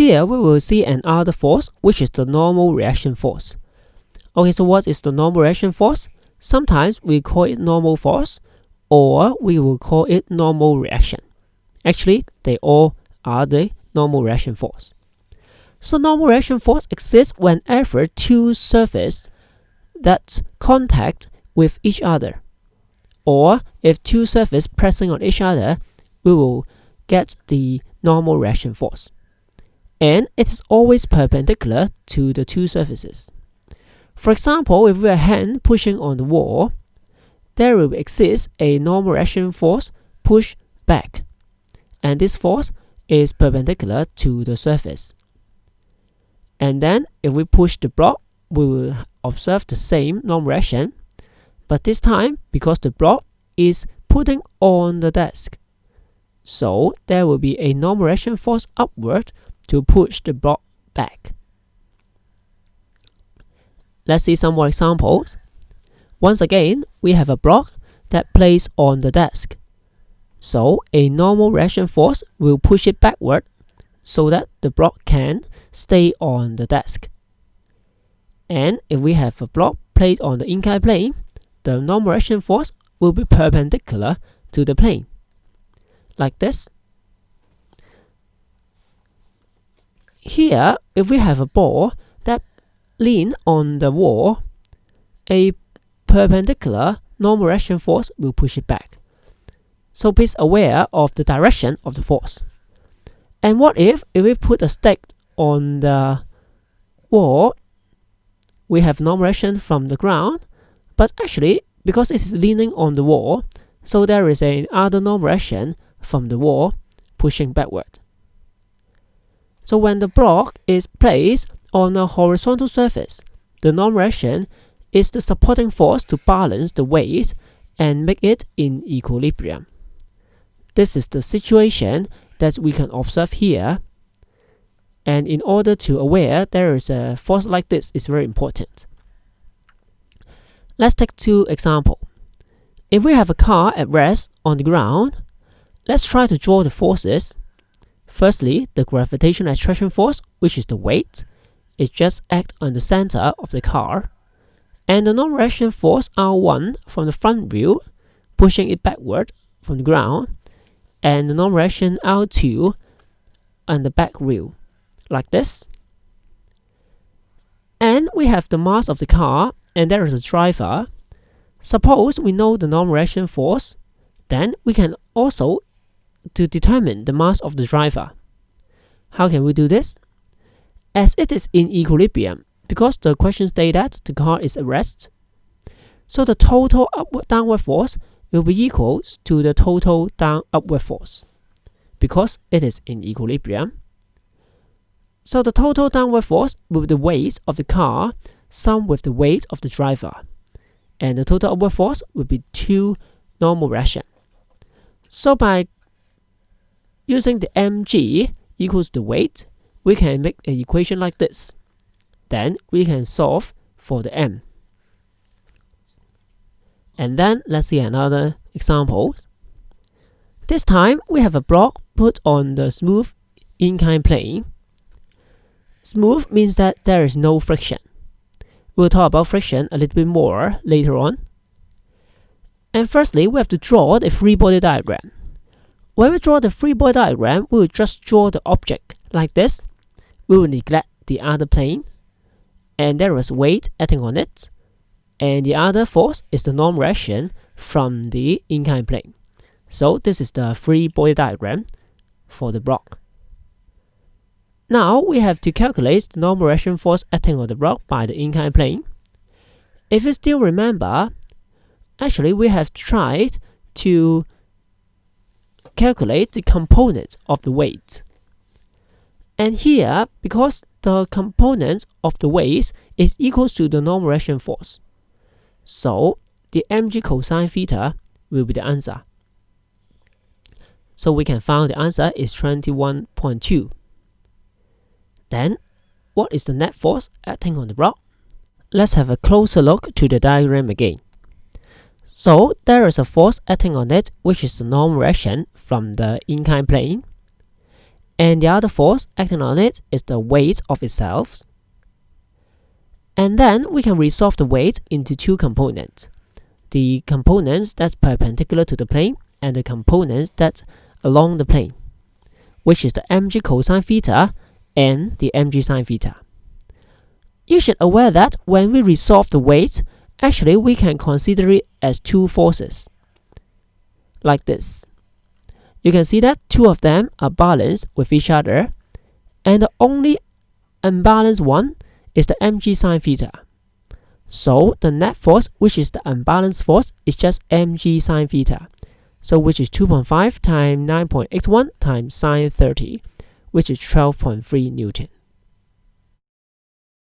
here we will see another force, which is the normal reaction force. Okay, so what is the normal reaction force? Sometimes we call it normal force, or we will call it normal reaction. Actually, they all are the normal reaction force. So normal reaction force exists whenever two surfaces that contact with each other, or if two surfaces pressing on each other, we will get the normal reaction force. And it is always perpendicular to the two surfaces. For example, if we have a hand pushing on the wall, there will exist a normal reaction force push back, and this force is perpendicular to the surface. And then if we push the block, we will observe the same normal reaction, but this time because the block is putting on the desk, so there will be a normal reaction force upward to push the block back. Let's see some more examples. Once again, we have a block that plays on the desk, so a normal reaction force will push it backward so that the block can stay on the desk. And if we have a block placed on the inclined plane, the normal reaction force will be perpendicular to the plane, like this. Here, if we have a ball that leans on the wall, a perpendicular normal reaction force will push it back. So please aware of the direction of the force. And what if we put a stick on the wall, we have normal reaction from the ground, but actually because it is leaning on the wall, so there is another normal reaction from the wall pushing backward. So when the block is placed on a horizontal surface, the normal reaction is the supporting force to balance the weight and make it in equilibrium. This is the situation that we can observe here. And in order to aware there is a force like this is very important. Let's take two examples. If we have a car at rest on the ground, let's try to draw the forces. Firstly, the gravitational attraction force, which is the weight, it just acts on the center of the car. And the normal reaction force R1 from the front wheel, pushing it backward from the ground, and the normal reaction R2 on the back wheel, like this. And we have the mass of the car, and there is a driver. Suppose we know the normal reaction force, then we can also to determine the mass of the driver. How can we do this? As it is in equilibrium, because the question states that the car is at rest, so the total downward force will be equal to the total upward force, because it is in equilibrium. So the total downward force will be the weight of the car summed with the weight of the driver, and the total upward force will be 2 normal reaction. So by using the mg equals the weight, we can make an equation like this. Then we can solve for the m. And then let's see another example. This time we have a block put on the smooth inclined plane. Smooth means that there is no friction. We'll talk about friction a little bit more later on. And firstly, we have to draw the free body diagram. When we draw the free body diagram, we will just draw the object like this. We will neglect the other plane, and there is weight acting on it, and the other force is the normal reaction from the inclined plane. So this is the free body diagram for the block. Now we have to calculate the normal reaction force acting on the block by the inclined plane. If you still remember, actually we have tried to calculate the components of the weight. And here, because the components of the weight is equal to the normal reaction force, so the mg cosine theta will be the answer. So we can find the answer is 21.2. Then, what is the net force acting on the block? Let's have a closer look to the diagram again. So there is a force acting on it, which is the normal reaction from the inclined plane. and the other force acting on it is the weight of itself. And then we can resolve the weight into two components. The components that's perpendicular to the plane and the components that's along the plane, which is the mg cosine theta and the mg sine theta. You should aware that when we resolve the weight, actually we can consider it as two forces, like this. You can see that two of them are balanced with each other, and the only unbalanced one is the mg sine theta. So the net force, which is the unbalanced force, is just mg sine theta. So which is 2.5 times 9.81 times sine 30, which is 12.3 Newton.